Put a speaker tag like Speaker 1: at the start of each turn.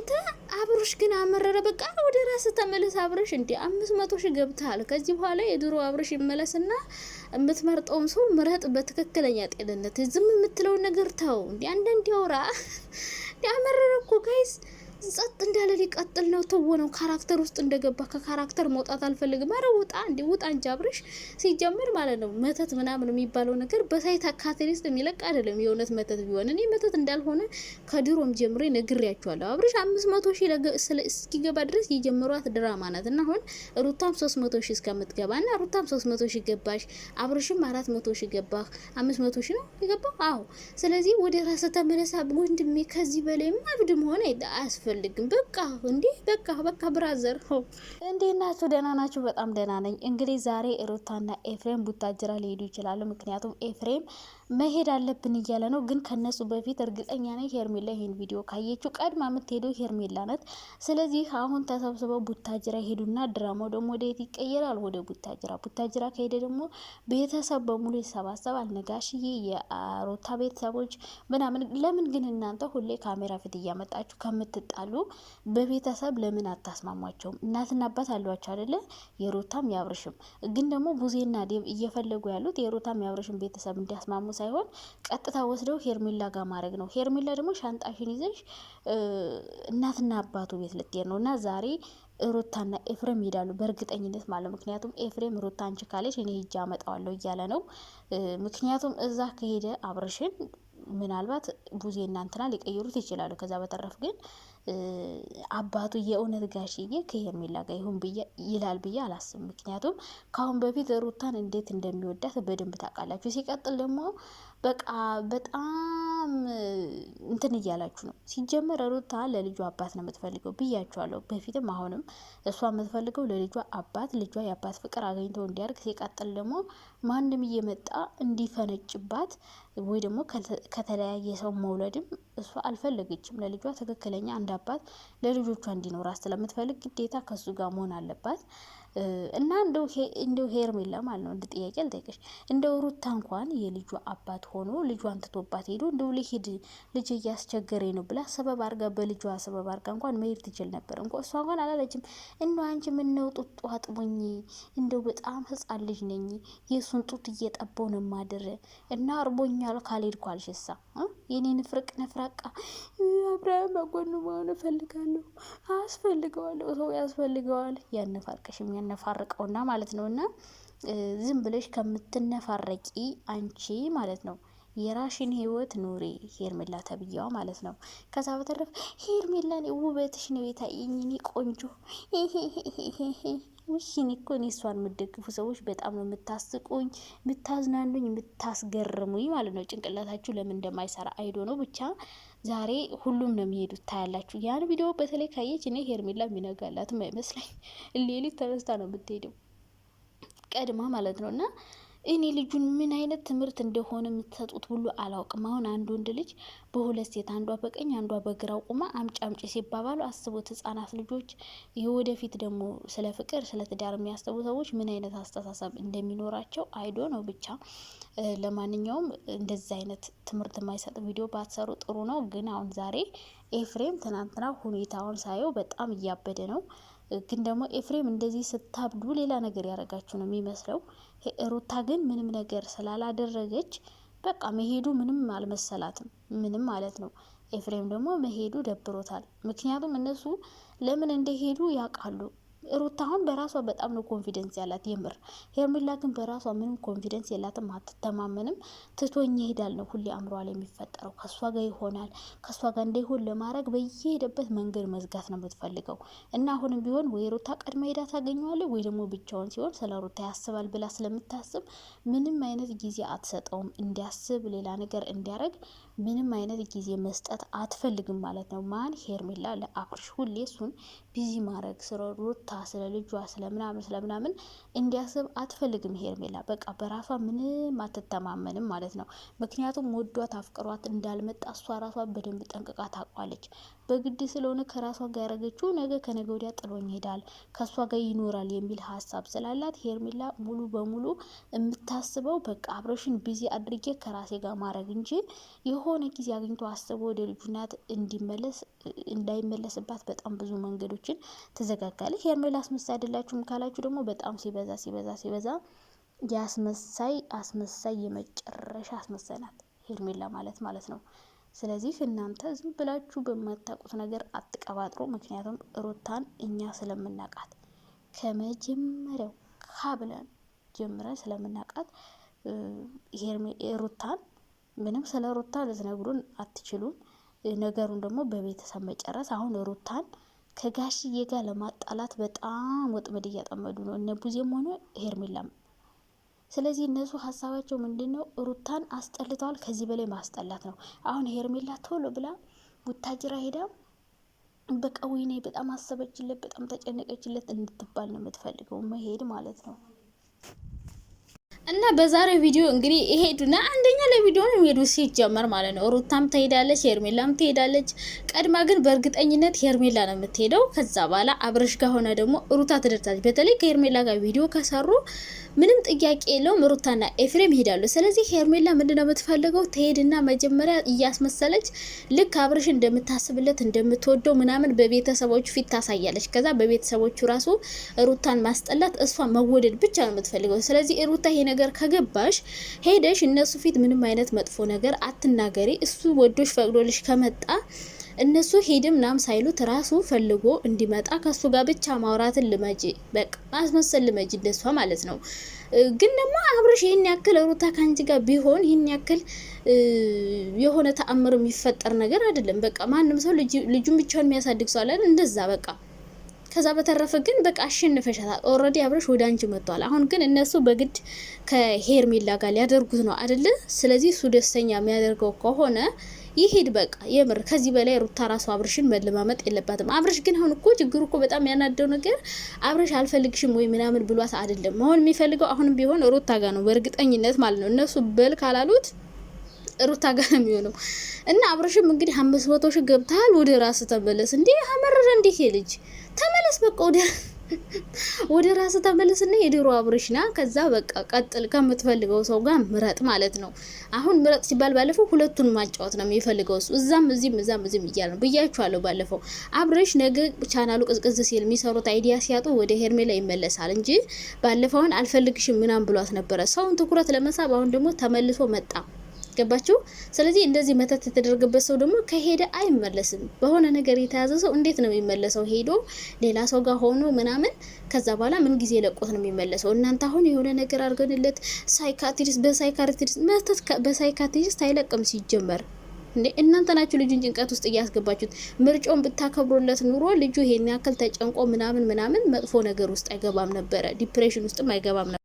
Speaker 1: እናንተ አብሮሽ ግን አመረረ። በቃ ወደ ራስ ተመለስ አብሮሽ። እንዴ 500 ሺህ ገብተሃል። ከዚህ በኋላ የድሮ አብሮሽ ይመለስና የምትመርጠውም ሰው ምረጥ በትክክለኛ ጤንነት። ዝም የምትለውን ነገር ተው። እንዴ አንዳንድ ያውራ። እንዴ አመረረ እኮ ጋይስ። ጸጥ እንዳለ ሊቀጥል ነው። ተወነው ካራክተር ውስጥ እንደገባ ከካራክተር መውጣት አልፈልግም። አረ ውጣ እንዴ ውጣ እንጂ አብርሽ። ሲጀምር ማለት ነው መተት ምናምን የሚባለው ነገር በሳይት ካቴሪስት የሚለቅ አይደለም። የእውነት መተት ቢሆን እኔ መተት እንዳልሆነ ከድሮም ጀምሬ ነግሬያቸዋለሁ። አብርሽ 500 ሺህ እስኪገባ ድረስ የጀመሯት ድራማ ናት እና አሁን ሩታም 300 ሺህ እስከምትገባ እና ሩታም 300 ሺህ ገባሽ፣ አብርሽም 400 ሺህ ገባህ። 500 ሺህ ነው የገባው። አዎ ስለዚህ ወደ ራስ ተመለሳ ወንድሜ። ከዚህ በላይ ማብድ መሆን አያስፈልግም። በቃ እንዴ በቃ ብራዘር እንዴት ናችሁ? ደህና ናችሁ? በጣም ደህና ነኝ። እንግዲህ ዛሬ ሩታና ኤፍሬም ቡታጅራ ሊሄዱ ይችላሉ። ምክንያቱም ኤፍሬም መሄድ አለብን እያለ ነው። ግን ከነሱ በፊት እርግጠኛ ነኝ ሄርሜላ ይሄን ቪዲዮ ካየችው ቀድማ የምትሄደው ሄርሜላ ናት። ስለዚህ አሁን ተሰብስበው ቡታጅራ ሄዱና ድራማው ደግሞ ወዴት ይቀየራል? ወደ ቡታጅራ። ቡታጅራ ከሄደ ደግሞ ቤተሰብ በሙሉ ይሰባሰባል። ነጋሽዬ፣ የሩታ ቤተሰቦች ምናምን። ለምን ግን እናንተ ሁሌ ካሜራ ፊት እያመጣችሁ ከምትጣሉ በቤተሰብ ለምን አታስማሟቸውም? እናትና አባት አሏቸው አይደለ? የሩታም ያብርሽም። ግን ደግሞ ቡዜና ዴብ እየፈለጉ ያሉት የሩታም ያብርሽም ቤተሰብ እንዲያስማሙ ሳይሆን ቀጥታ ወስደው ሄርሜላ ጋር ማድረግ ነው። ሄርሜላ ደግሞ ሻንጣሽን ይዘሽ እናትና አባቱ ቤት ልትሄድ ነው እና ዛሬ ሩታና ኤፍሬም ይሄዳሉ በእርግጠኝነት ማለት። ምክንያቱም ኤፍሬም ሩታ አንቺ ካለች እኔ ሂጄ አመጣዋለሁ እያለ ነው። ምክንያቱም እዛ ከሄደ አብርሽን ምናልባት ቡዜ እናንትና ሊቀይሩት ይችላሉ። ከዛ በተረፍ ግን አባቱ የእውነት ጋሽዬ ከሄርሜላ ጋር ይሁን ይላል ብዬ አላስብም። ምክንያቱም ከአሁን በፊት ሩታን እንዴት እንደሚወዳት በደንብ ታውቃላችሁ። ሲቀጥል ደግሞ በቃ በጣም እንትን እያላችሁ ነው። ሲጀመር ሩታ ለልጇ አባት ነው የምትፈልገው ብያችኋለሁ በፊትም አሁንም። እሷ የምትፈልገው ለልጇ አባት፣ ልጇ የአባት ፍቅር አገኝተው እንዲያርግ። ሲቀጥል ደግሞ ማንም እየመጣ እንዲፈነጭባት ወይ ደግሞ ከተለያየ ሰው መውለድም እሷ አልፈለገችም። ለልጇ ትክክለኛ አንድ አባት ለልጆቿ እንዲኖራት ስለምትፈልግ ግዴታ ከሱ ጋር መሆን አለባት። እና እንደው ሄርሜላ ማለት ነው እንደ ጥያቄ ልጠይቅሽ፣ እንደው ሩታ እንኳን የልጇ አባት ሆኖ ልጇን ትቶባት ሄዶ እንደው ልሂድ ልጅ እያስቸገረኝ ነው ብላ ሰበብ አርጋ በልጇ ሰበብ አርጋ እንኳን መሄድ ትችል ነበር። እሷ እንኳን አላለችም። እንደው አንቺ ምነው ጡት አጥቦኝ፣ እንደው በጣም ህጻን ልጅ ነኝ የሱን ጡት እየጠባው ነው ማድረ እና አርቦኛል ካልሄድኩ አልሽሳ የኔን ፍርቅ ነፍራቃ አብርሃም በጎኑ መሆን እፈልጋለሁ፣ አስፈልገዋለሁ፣ ሰው ያስፈልገዋል። ያነፋርቀሽም ያነፋርቀውና ማለት ነው። እና ዝም ብለሽ ከምትነፋረቂ አንቺ ማለት ነው የራሽን ህይወት ኑሪ ሄርሜላ ተብያዋ ማለት ነው። ከዛ በተረፈ ሄርሜላን ውበትሽ ነው የታየኝ እኔ ቆንጆ ውሽን እኮ እኔ እሷን የምትደግፉ ሰዎች በጣም ነው የምታስቁኝ፣ የምታዝናኑኝ፣ የምታስገርሙኝ ማለት ነው። ጭንቅላታችሁ ለምን እንደማይሰራ አይዶ ነው። ብቻ ዛሬ ሁሉም ነው የሚሄዱት ታያላችሁ። ያን ቪዲዮ በተለይ ካየች እኔ ሄርሜላ የሚነጋላትም አይመስለኝ። ሌሊት ተነስታ ነው የምትሄደው ቀድማ ማለት ነው። እና እኔ ልጁን ምን አይነት ትምህርት እንደሆነ የምትሰጡት ሁሉ አላውቅም። አሁን አንድ ወንድ ልጅ በሁለት ሴት አንዷ በቀኝ አንዷ በግራው ቁማ አምጪ አምጪ ሲባባሉ አስቡት። ህጻናት ልጆች የወደፊት ደግሞ ስለ ፍቅር ስለ ትዳር የሚያስቡ ሰዎች ምን አይነት አስተሳሰብ እንደሚኖራቸው አይዶ ነው። ብቻ ለማንኛውም እንደዚህ አይነት ትምህርት የማይሰጥ ቪዲዮ ባትሰሩ ጥሩ ነው። ግን አሁን ዛሬ ኤፍሬም ትናንትና ሁኔታውን ሳየው በጣም እያበደ ነው። ግን ደግሞ ኤፍሬም እንደዚህ ስታብዱ ሌላ ነገር ያደረጋችሁ ነው የሚመስለው። ሩታ ግን ምንም ነገር ስላላደረገች በቃ መሄዱ ምንም አልመሰላትም፣ ምንም ማለት ነው። ኤፍሬም ደግሞ መሄዱ ደብሮታል። ምክንያቱም እነሱ ለምን እንደሄዱ ያውቃሉ። ሩታ አሁን በራሷ በጣም ነው ኮንፊደንስ ያላት የምር። ሄርሜላ ግን በራሷ ምንም ኮንፊደንስ የላትም፣ አትተማመንም። ትቶኝ ይሄዳል ነው ሁሌ አእምሯ ላይ የሚፈጠረው። ከሷ ጋር ይሆናል፣ ከሷ ጋር እንዳይሆን ለማድረግ በየሄደበት መንገድ መዝጋት ነው የምትፈልገው። እና አሁንም ቢሆን ወይ ሩታ ቀድማ ሄዳ ታገኘዋለች ወይ ደግሞ ብቻውን ሲሆን ስለ ሩታ ያስባል ብላ ስለምታስብ ምንም አይነት ጊዜ አትሰጠውም። እንዲያስብ ሌላ ነገር እንዲያደርግ ምንም አይነት ጊዜ መስጠት አትፈልግም ማለት ነው። ማን ሄርሜላ ለአብርሽ ሁሌ እሱን ቢዚ ማድረግ ስለ ሩታ ስለ ልጇ ስለምናምን እንዲያስብ አትፈልግም ሄርሜላ። በቃ በራሷ ምንም አትተማመንም ማለት ነው። ምክንያቱም ወዷት አፍቅሯት እንዳልመጣ እሷ ራሷ በደንብ ጠንቅቃ ታውቋለች። በግድ ስለሆነ ከራሷ ጋር ያረገችው ነገ ከነገ ወዲያ ጥሎኝ ይሄዳል ከሷ ጋር ይኖራል የሚል ሀሳብ ስላላት ሄርሜላ ሙሉ በሙሉ የምታስበው በቃ አብርሽን ቢዚ አድርጌ ከራሴ ጋር ማድረግ እንጂ የሆነ ጊዜ አግኝቶ አስቦ ወደ ልጁ ናት እንዳይመለስባት በጣም ብዙ መንገዶችን ትዘጋጋለች። ሄርሜላ አስመሳይ አይደላችሁም ካላችሁ ደግሞ በጣም ሲበዛ አስመሳይ የመጨረሻ አስመሳይ ናት ሄርሜላ ማለት ነው። ስለዚህ እናንተ ዝም ብላችሁ በማታውቁት ነገር አትቀባጥሩ። ምክንያቱም ሩታን እኛ ስለምናቃት ከመጀመሪያው ካብለን ጀምረን ስለምናቃት ሩታን ምንም ስለ ሩታ ልትነግሩን አትችሉም። ነገሩን ደግሞ በቤተሰብ መጨረስ። አሁን ሩታን ከጋሽዬ ጋር ለማጣላት በጣም ወጥመድ እያጠመዱ ነው እነ ቡዜም ሆነ ሄርሜላም። ስለዚህ እነሱ ሀሳባቸው ምንድነው? ሩታን አስጠልተዋል። ከዚህ በላይ ማስጠላት ነው። አሁን ሄርሜላ ቶሎ ብላ ቡታጅራ ሄዳ በቃ ወይኔ በጣም አሰበችለት፣ በጣም ተጨነቀችለት እንድትባል ነው የምትፈልገው መሄድ ማለት ነው። እና በዛሬ ቪዲዮ እንግዲህ ይሄዱና አንደኛ ለቪዲዮ ነው የሚሄዱ ሲጀመር ማለት ነው። ሩታም ትሄዳለች፣ ሄርሜላም ትሄዳለች። ቀድማ ግን በእርግጠኝነት ሄርሜላ ነው የምትሄደው። ከዛ በኋላ አብርሽ ጋር ሆነ ደግሞ ሩታ ትደርሳለች። በተለይ ከሄርሜላ ጋር ቪዲዮ ከሰሩ ምንም ጥያቄ የለውም ሩታና ኤፍሬም ይሄዳሉ። ስለዚህ ሄርሜላ ምንድነው የምትፈልገው? ትሄድና መጀመሪያ እያስመሰለች ልክ አብርሽ እንደምታስብለት እንደምትወደው ምናምን በቤተሰቦቹ ፊት ታሳያለች። ከዛ በቤተሰቦቹ ራሱ ሩታን ማስጠላት፣ እሷ መወደድ ብቻ ነው የምትፈልገው። ስለዚህ ሩታ ይሄ ነገር ከገባሽ ሄደሽ እነሱ ፊት ምንም አይነት መጥፎ ነገር አትናገሪ። እሱ ወዶሽ ፈቅዶልሽ ከመጣ እነሱ ሄድም ናም ሳይሉት ራሱ ፈልጎ እንዲመጣ ከሱ ጋር ብቻ ማውራትን ልመጂ፣ በቃ ማስመሰል ልመጂ እንደሷ ማለት ነው። ግን ደግሞ አብርሽ ይሄን ያክል ሩታ ካንቺ ጋር ቢሆን ይሄን ያክል የሆነ ተአምር የሚፈጠር ነገር አይደለም። በቃ ማንም ሰው ልጁን ብቻውን የሚያሳድግ ሰው አለ እንደዛ በቃ። ከዛ በተረፈ ግን በቃ አሸንፈሻታል። ኦልሬዲ አብርሽ ወደ አንቺ መጥቷል። አሁን ግን እነሱ በግድ ከሄርሜላ ጋር ሊያደርጉት ነው አይደለ? ስለዚህ እሱ ደስተኛ የሚያደርገው ከሆነ ይሄድ በቃ። የምር ከዚህ በላይ ሩታ ራሱ አብርሽን መለማመጥ የለባትም። አብርሽ ግን አሁን እኮ ችግሩ እኮ በጣም ያናደው ነገር አብርሽ አልፈልግሽም ወይ ምናምን ብሏት አይደለም። አሁን የሚፈልገው አሁንም ቢሆን ሩታ ጋር ነው በእርግጠኝነት ማለት ነው። እነሱ በል ካላሉት ሩታ ጋር ነው የሚሆነው። እና አብርሽም እንግዲህ 500 ሺህ ገብታል፣ ወደ ራስ ተመለስ። እንዴ አመረረ እንዴ ልጅ ተመለስ በቃ ወደ ራስ ተመለስና የድሮ አብርሽና ከዛ በቃ ቀጥል ከምትፈልገው ሰው ጋር ምረጥ ማለት ነው። አሁን ምረጥ ሲባል ባለፈው ሁለቱን ማጫወት ነው የሚፈልገው እሱ። እዛም እዚህም እያለ ነው ብያችኋለሁ ባለፈው። አብርሽ ነገ ቻናሉ ቅዝቅዝ ሲል የሚሰሩት አይዲያ ሲያጡ ወደ ሄርሜላ ይመለሳል እንጂ ባለፈውን አልፈልግሽም ምናምን ብሏት ነበረ ሰውን ትኩረት ለመሳብ። አሁን ደግሞ ተመልሶ መጣ። ገባችሁ? ስለዚህ እንደዚህ መተት የተደረገበት ሰው ደግሞ ከሄደ አይመለስም። በሆነ ነገር የተያዘ ሰው እንዴት ነው የሚመለሰው? ሄዶ ሌላ ሰው ጋር ሆኖ ምናምን ከዛ በኋላ ምን ጊዜ ለቆት ነው የሚመለሰው? እናንተ አሁን የሆነ ነገር አድርገንለት በሳይካትሪስት አይለቅም ሲጀመር። እንዴ እናንተ ናችሁ ልጁን ጭንቀት ውስጥ እያስገባችሁት። ምርጫውን ብታከብሩለት ኑሮ ልጁ ይሄን ያክል ተጨንቆ ምናምን መጥፎ ነገር ውስጥ አይገባም ነበረ፣ ዲፕሬሽን ውስጥም አይገባም ነበር።